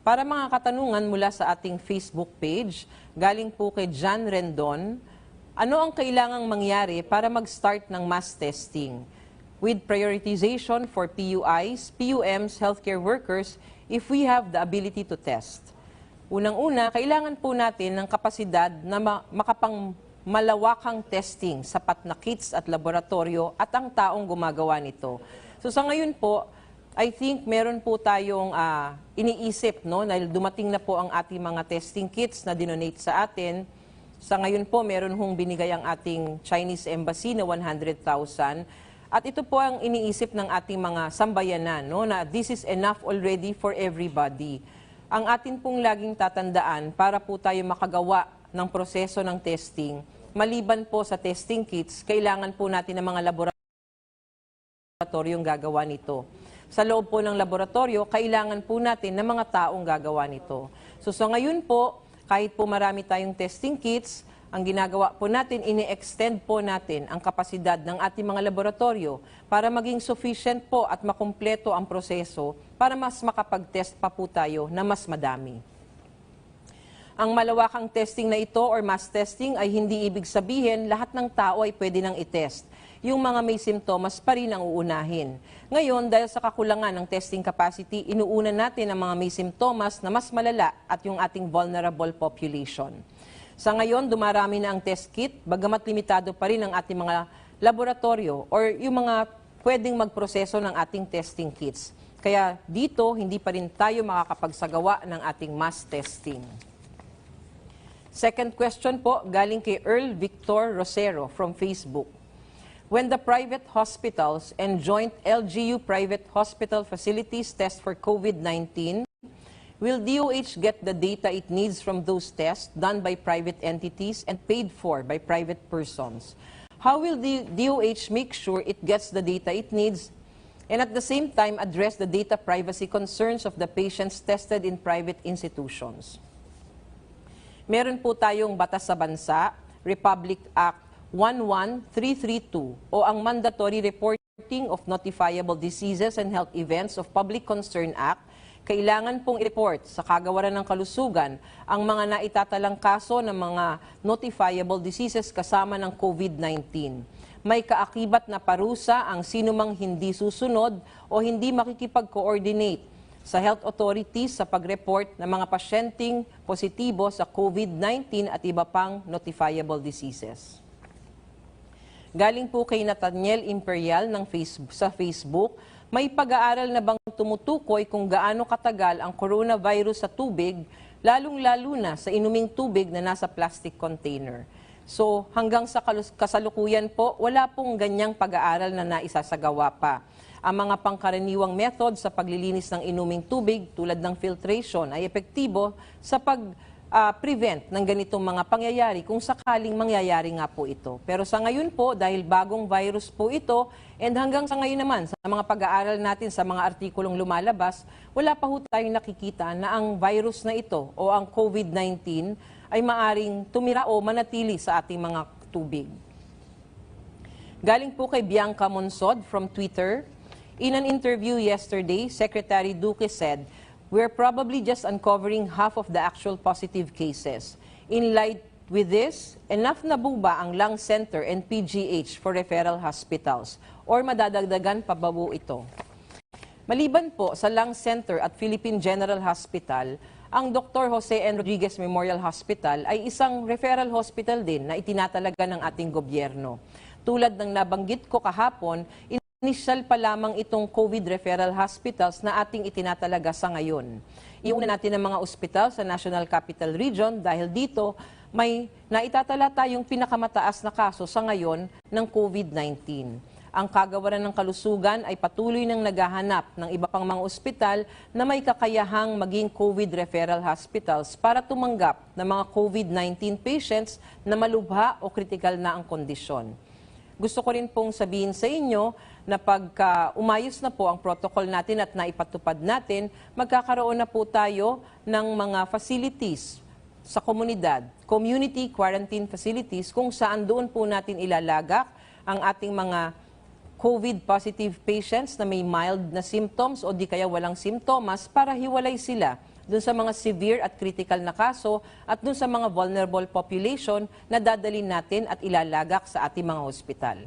Para mga katanungan mula sa ating Facebook page, galing po kay John Rendon, ano ang kailangang mangyari para mag-start ng mass testing with prioritization for PUIs, PUMs, healthcare workers if we have the ability to test? Unang-una, kailangan po natin ng kapasidad na malawakang testing, sapat na kits at laboratorio at ang taong gumagawa nito. So sa ngayon po, I think meron po tayong iniisip, no, na dumating na po ang ating mga testing kits na dinonate sa atin. Sa ngayon po, meron hong binigay ang ating Chinese Embassy na 100,000. At ito po ang iniisip ng ating mga sambayanan, no, na this is enough already for everybody. Ang atin pong laging tatandaan para po tayo makagawa ng proseso ng testing, maliban po sa testing kits, kailangan po natin ng mga laboratoryong gagawa nito. Sa loob po ng laboratorio, kailangan po natin ng mga taong gagawa nito. So ngayon po, kahit po marami tayong testing kits, ang ginagawa po natin, ini-extend po natin ang kapasidad ng ating mga laboratorio para maging sufficient po at makumpleto ang proseso para mas makapag-test pa po tayo na mas madami. Ang malawakang testing na ito or mass testing ay hindi ibig sabihin lahat ng tao ay pwede nang i-test. Yung mga may simptomas pa rin ang uunahin. Ngayon, dahil sa kakulangan ng testing capacity, inuuna natin ang mga may simptomas na mas malala at yung ating vulnerable population. Sa ngayon, dumarami na ang test kit, bagamat limitado pa rin ang ating mga laboratorio or yung mga pwedeng magproseso ng ating testing kits. Kaya dito, hindi pa rin tayo makakapagsagawa ng ating mass testing. Second question po, galing kay Earl Victor Rosero from Facebook. When the private hospitals and joint LGU private hospital facilities test for COVID-19, will DOH get the data it needs from those tests done by private entities and paid for by private persons? How will the DOH make sure it gets the data it needs and at the same time address the data privacy concerns of the patients tested in private institutions? Meron po tayong batas sa bansa, Republic Act 11332 o ang Mandatory Reporting of Notifiable Diseases and Health Events of Public Concern Act, kailangan pong i-report sa Kagawaran ng Kalusugan ang mga naitatalang kaso ng mga notifiable diseases kasama ng COVID-19. May kaakibat na parusa ang sinumang hindi susunod o hindi makikipag-coordinate sa health authorities sa pag-report ng mga pasyenteng positibo sa COVID-19 at iba pang notifiable diseases. Galing po kay Nathaniel Imperial sa Facebook, may pag-aaral na bang tumutukoy kung gaano katagal ang coronavirus sa tubig, lalong-lalo na sa inuming tubig na nasa plastic container? So hanggang sa kasalukuyan po, wala pong ganyang pag-aaral na naisasagawa pa. Ang mga pangkaraniwang method sa paglilinis ng inuming tubig tulad ng filtration ay epektibo sa prevent ng ganitong mga pangyayari kung sakaling mangyayari nga po ito. Pero sa ngayon po, dahil bagong virus po ito, and hanggang sa ngayon naman, sa mga pag-aaral natin sa mga artikulong lumalabas, wala pa ho tayong nakikita na ang virus na ito o ang COVID-19 ay maaring tumira o manatili sa ating mga tubig. Galing po kay Bianca Monsod from Twitter. In an interview yesterday, Secretary Duque said, "We're probably just uncovering half of the actual positive cases. In light with this, enough na po ba ang lung center and PGH for referral hospitals? Or madadagdagan pa ba po ito?" Maliban po sa lung center at Philippine General Hospital, ang Dr. Jose N. Rodriguez Memorial Hospital ay isang referral hospital din na itinatalaga ng ating gobyerno. Tulad ng nabanggit ko kahapon, initial pa lamang itong COVID referral hospitals na ating itinatalaga sa ngayon. Iuna natin ang mga ospital sa National Capital Region dahil dito may naitatala tayong pinakamataas na kaso sa ngayon ng COVID-19. Ang Kagawaran ng Kalusugan ay patuloy nang naghahanap ng iba pang mga ospital na may kakayahang maging COVID referral hospitals para tumanggap ng mga COVID-19 patients na malubha o kritikal na ang kondisyon. Gusto ko rin pong sabihin sa inyo na pagka umayos na po ang protocol natin at naipatupad natin, magkakaroon na po tayo ng mga facilities sa komunidad, community quarantine facilities, kung saan doon po natin ilalagak ang ating mga COVID positive patients na may mild na symptoms o di kaya walang simptomas para hiwalay sila dun sa mga severe at critical na kaso at dun sa mga vulnerable population na dadalhin natin at ilalagak sa ating mga ospital.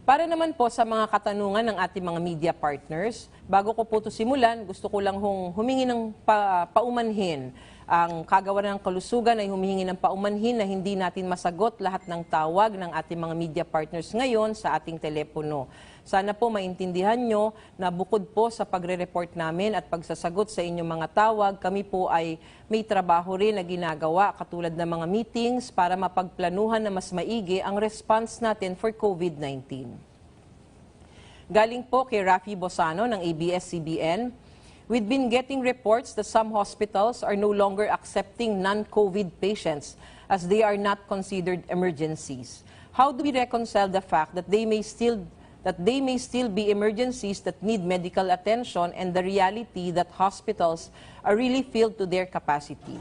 Para naman po sa mga katanungan ng ating mga media partners, bago ko po ito simulan, gusto ko lang humingi ng paumanhin. Ang Kagawaran ng Kalusugan ay humihingi ng paumanhin na hindi natin masagot lahat ng tawag ng ating mga media partners ngayon sa ating telepono. Sana po maintindihan nyo na bukod po sa pagre-report namin at pagsasagot sa inyong mga tawag, kami po ay may trabaho rin na ginagawa katulad ng mga meetings para mapagplanuhan na mas maigi ang response natin for COVID-19. Galing po kay Rafi Bosano ng ABS-CBN, we've been getting reports that some hospitals are no longer accepting non-COVID patients as they are not considered emergencies. How do we reconcile the fact that they may still be emergencies that need medical attention and the reality that hospitals are really filled to their capacity?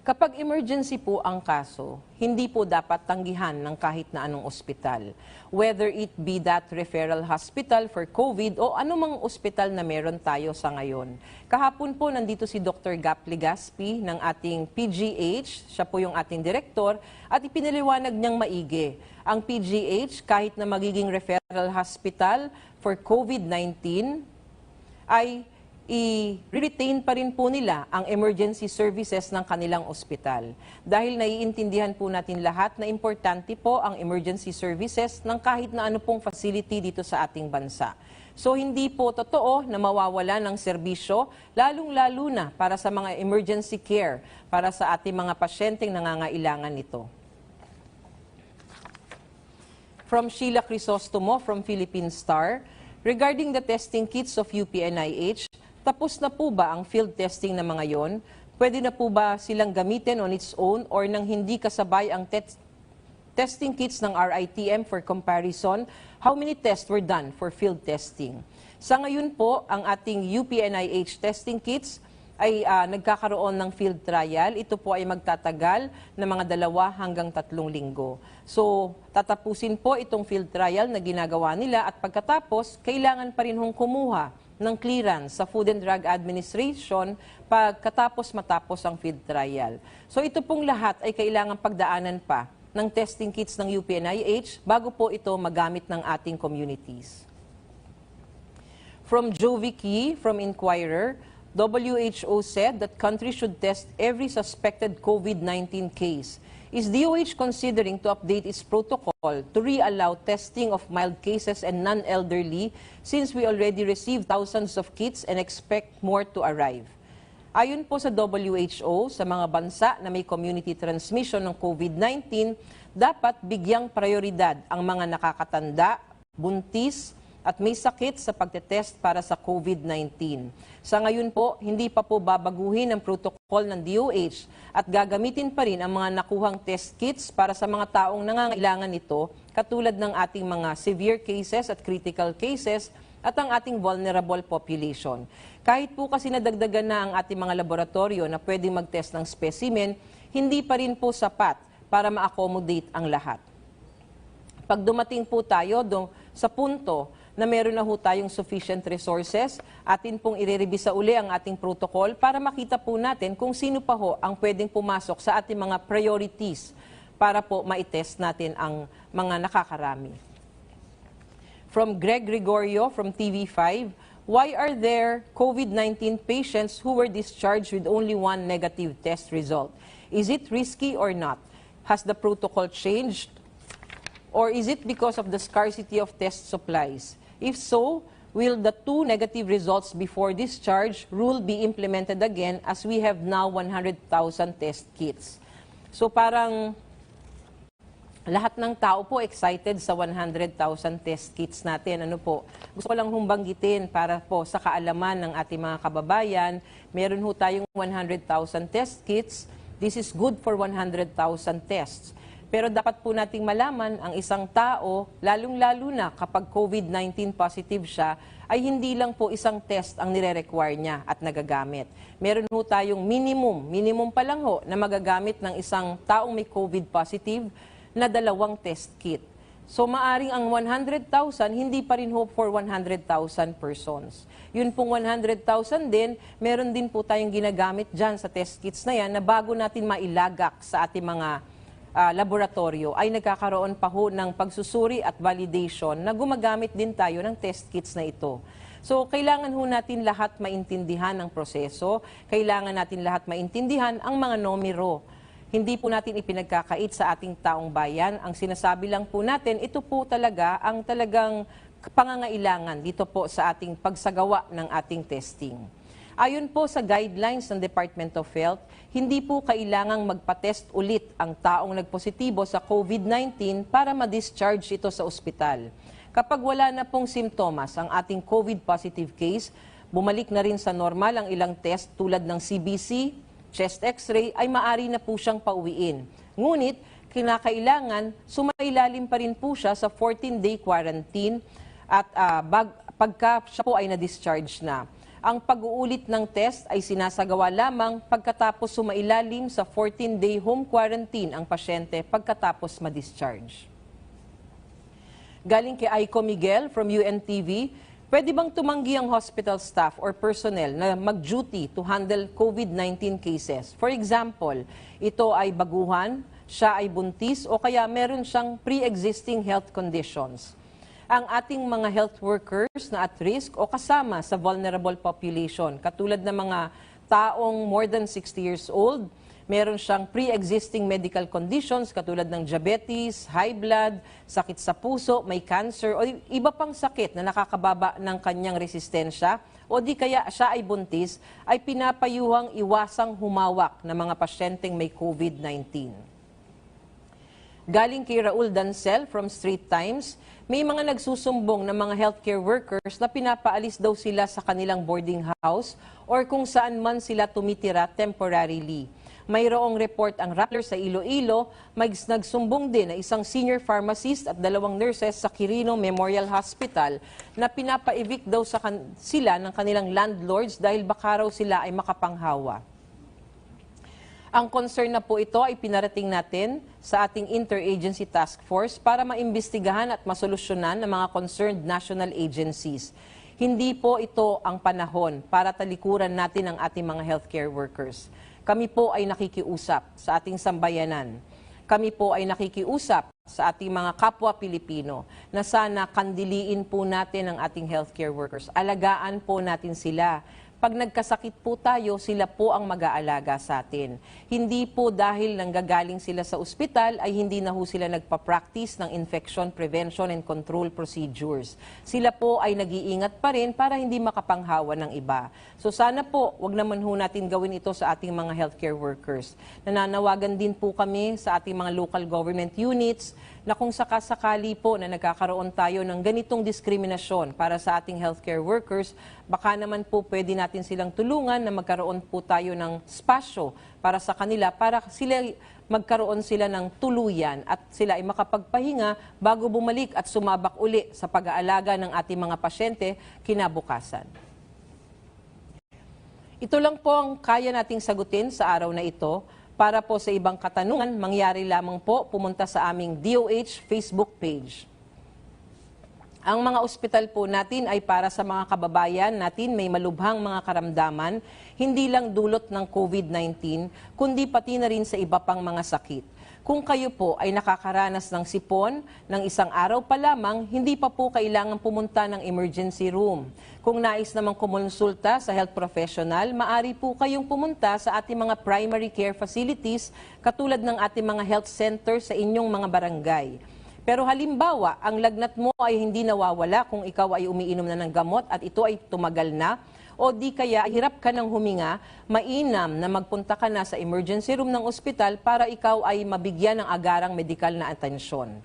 Kapag emergency po ang kaso, hindi po dapat tanggihan ng kahit na anong ospital. Whether it be that referral hospital for COVID o anumang ospital na meron tayo sa ngayon. Kahapon po nandito si Dr. Gap Legaspi ng ating PGH, siya po yung ating direktor, at ipinaliwanag niyang maigi. Ang PGH, kahit na magiging referral hospital for COVID-19, ay i-retain pa rin po nila ang emergency services ng kanilang ospital. Dahil naiintindihan po natin lahat na importante po ang emergency services ng kahit na ano pong facility dito sa ating bansa. So hindi po totoo na mawawala ng serbisyo, lalong-lalo na para sa mga emergency care, para sa ating mga pasyenteng nangangailangan nito. From Sheila Crisostomo from Philippine Star, regarding the testing kits of UPNIH, tapos na po ba ang field testing na mga yon? Pwede na po ba silang gamitin on its own or nang hindi kasabay ang testing kits ng RITM for comparison? How many tests were done for field testing? Sa ngayon po, ang ating UPNIH testing kits ay nagkakaroon ng field trial. Ito po ay magtatagal ng mga 2 hanggang 3 linggo. So, tatapusin po itong field trial na ginagawa nila at pagkatapos, kailangan pa rin kumuha ng clearance sa Food and Drug Administration pagkatapos matapos ang field trial. So ito pong lahat ay kailangan pagdaanan pa ng testing kits ng UPNIH bago po ito magamit ng ating communities. From Jovi Key, from Inquirer, WHO said that countries should test every suspected COVID-19 case. Is DOH considering to update its protocol to re-allow testing of mild cases and non-elderly since we already received thousands of kits and expect more to arrive? Ayon po sa WHO, sa mga bansa na may community transmission ng COVID-19, dapat bigyang prioridad ang mga nakakatanda, buntis, at may sakit sa pagtetest para sa COVID-19. Sa ngayon po, hindi pa po babaguhin ang protocol ng DOH at gagamitin pa rin ang mga nakuhang test kits para sa mga taong nangangailangan nito, katulad ng ating mga severe cases at critical cases at ang ating vulnerable population. Kahit po kasi nadagdagan na ang ating mga laboratorio na pwedeng mag-test ng specimen, hindi pa rin po sapat para ma-accommodate ang lahat. Pag dumating po tayo sa punto na meron na ho tayong sufficient resources, atin pong irerevisa uli ang ating protocol para makita po natin kung sino pa ho ang pwedeng pumasok sa ating mga priorities para po ma-test natin ang mga nakakarami. From Greg Gregorio from TV5, why are there COVID-19 patients who were discharged with only 1 negative test result? Is it risky or not? Has the protocol changed? Or is it because of the scarcity of test supplies? If so, will the 2 negative results before discharge rule be implemented again as we have now 100,000 test kits? So parang lahat ng tao po excited sa 100,000 test kits natin. Ano po? Gusto ko lang banggitin para po sa kaalaman ng ating mga kababayan, meron ho tayong 100,000 test kits. This is good for 100,000 tests. Pero dapat po nating malaman, ang isang tao, lalong-lalo na kapag COVID-19 positive siya, ay hindi lang po isang test ang nire-require niya at nagagamit. Meron ho tayong minimum pa lang ho na magagamit ng isang taong may COVID positive na 2 test kit. So maaring ang 100,000 hindi pa rin ho for 100,000 persons. Yun pong 100,000 din, meron din po tayong ginagamit dyan sa test kits na yan na bago natin mailagak sa ating mga laboratorio ay nagkakaroon pa ho ng pagsusuri at validation na gumagamit din tayo ng test kits na ito. So kailangan ho natin lahat maintindihan ang proseso, kailangan natin lahat maintindihan ang mga numero. Hindi po natin ipinagkakait sa ating taong bayan. Ang sinasabi lang po natin, ito po talaga ang talagang pangangailangan dito po sa ating pagsagawa ng ating testing. Ayon po sa guidelines ng Department of Health, hindi po kailangang magpa-test ulit ang taong nagpositibo sa COVID-19 para ma-discharge ito sa ospital. Kapag wala na pong simptomas ang ating COVID-positive case, bumalik na rin sa normal ang ilang test tulad ng CBC, chest x-ray ay maaari na po siyang pauwiin. Ngunit, kinakailangan sumailalim pa rin po siya sa 14-day quarantine at pagka siya po ay na-discharge na. Ang pag-uulit ng test ay sinasagawa lamang pagkatapos sumailalim sa 14-day home quarantine ang pasyente pagkatapos ma-discharge. Galing kay Aiko Miguel from UNTV, pwede bang tumanggi ang hospital staff or personnel na mag-duty to handle COVID-19 cases? For example, ito ay baguhan, siya ay buntis o kaya meron siyang pre-existing health conditions. Ang ating mga health workers na at risk o kasama sa vulnerable population, katulad ng mga taong more than 60 years old, meron siyang pre-existing medical conditions katulad ng diabetes, high blood, sakit sa puso, may cancer o iba pang sakit na nakakababa ng kanyang resistensya o di kaya siya ay buntis, ay pinapayuhang iwasang humawak ng mga pasyenteng may COVID-19. Galing kay Raul Dancel from Street Times, may mga nagsusumbong ng mga healthcare workers na pinapaalis daw sila sa kanilang boarding house or kung saan man sila tumitira temporarily. Mayroong report ang Rappler sa Iloilo, may nagsumbong din na isang senior pharmacist at 2 nurses sa Quirino Memorial Hospital na pinapa-evict daw sila ng kanilang landlords dahil baka raw sila ay makapanghawa. Ang concern na po ito ay pinarating natin sa ating Interagency Task Force para maimbestigahan at masolusyonan ng mga concerned national agencies. Hindi po ito ang panahon para talikuran natin ang ating mga healthcare workers. Kami po ay nakikiusap sa ating sambayanan. Kami po ay nakikiusap sa ating mga kapwa Pilipino na sana kandiliin po natin ang ating healthcare workers. Alagaan po natin sila. Pag nagkasakit po tayo, sila po ang mag-aalaga sa atin. Hindi po dahil nanggagaling sila sa ospital ay hindi na ho sila nagpa-practice ng infection prevention and control procedures. Sila po ay nag-iingat pa rin para hindi makapanghawa ng iba. So sana po, wag naman ho natin gawin ito sa ating mga healthcare workers. Nananawagan din po kami sa ating mga local government units na kung sakasakali po na nagkakaroon tayo ng ganitong diskriminasyon para sa ating healthcare workers, baka naman po pwede natin silang tulungan na magkaroon po tayo ng spasyo para sa kanila para magkaroon sila ng tuluyan at sila ay makapagpahinga bago bumalik at sumabak uli sa pag-aalaga ng ating mga pasyente kinabukasan. Ito lang po ang kaya nating sagutin sa araw na ito. Para po sa ibang katanungan, mangyari lamang po pumunta sa aming DOH Facebook page. Ang mga ospital po natin ay para sa mga kababayan natin may malubhang mga karamdaman, hindi lang dulot ng COVID-19, kundi pati na rin sa iba pang mga sakit. Kung kayo po ay nakakaranas ng sipon ng isang araw pa lamang, hindi pa po kailangan pumunta ng emergency room. Kung nais namang kumonsulta sa health professional, maaari po kayong pumunta sa ating mga primary care facilities katulad ng ating mga health center sa inyong mga barangay. Pero halimbawa, ang lagnat mo ay hindi nawawala kung ikaw ay umiinom na ng gamot at ito ay tumagal na, o di kaya hirap ka ng huminga, mainam na magpunta ka na sa emergency room ng ospital para ikaw ay mabigyan ng agarang medikal na atensyon.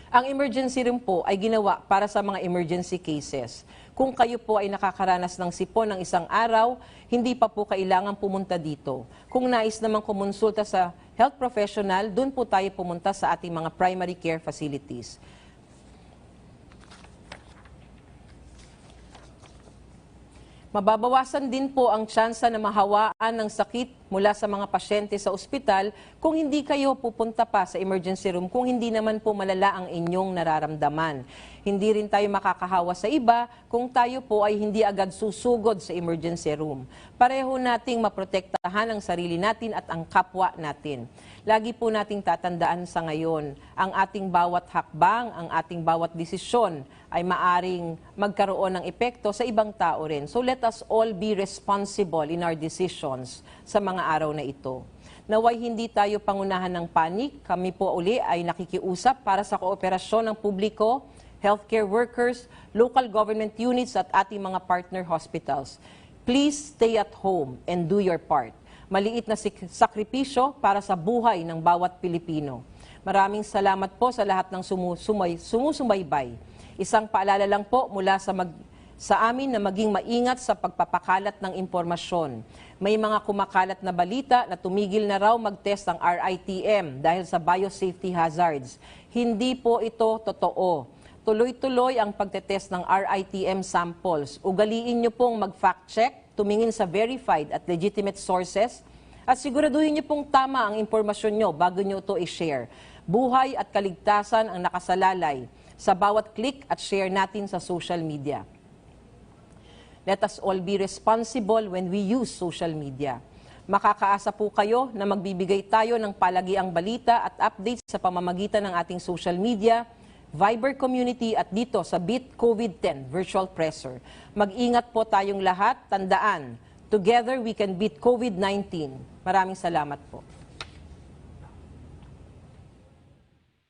Ang emergency room po ay ginawa para sa mga emergency cases. Kung kayo po ay nakakaranas ng sipon ng isang araw, hindi pa po kailangan pumunta dito. Kung nais namang kumonsulta sa health professional, doon po tayo pumunta sa ating mga primary care facilities. Mababawasan din po ang tsansa na mahawaan ng sakit mula sa mga pasyente sa ospital kung hindi kayo pupunta pa sa emergency room kung hindi naman po malala ang inyong nararamdaman. Hindi rin tayo makakahawa sa iba kung tayo po ay hindi agad susugod sa emergency room. Pareho nating maprotektahan ang sarili natin at ang kapwa natin. Lagi po nating tatandaan sa ngayon, ang ating bawat hakbang, ang ating bawat desisyon ay maaring magkaroon ng epekto sa ibang tao rin. So let us all be responsible in our decisions sa mga araw na ito. Naway hindi tayo pangunahan ng panik. Kami po uli ay nakikiusap para sa kooperasyon ng publiko, healthcare workers, local government units at ating mga partner hospitals. Please stay at home and do your part. Maliit na sakripisyo para sa buhay ng bawat Pilipino. Maraming salamat po sa lahat ng sumusubaybay. Isang paalala lang po mula sa amin na maging maingat sa pagpapakalat ng impormasyon. May mga kumakalat na balita na tumigil na raw mag-test ang RITM dahil sa biosafety hazards. Hindi po ito totoo. Tuloy-tuloy ang pagtetest ng RITM samples. Ugaliin nyo pong mag-fact check, tumingin sa verified at legitimate sources, at siguraduhin nyo pong tama ang impormasyon nyo bago nyo ito i-share. Buhay at kaligtasan ang nakasalalay sa bawat click at share natin sa social media. Let us all be responsible when we use social media. Makakaasa po kayo na magbibigay tayo ng palagiang balita at updates sa pamamagitan ng ating social media, Viber community at dito sa Beat COVID-10 Virtual Presser. Mag-ingat po tayong lahat. Tandaan, together we can beat COVID-19. Maraming salamat po.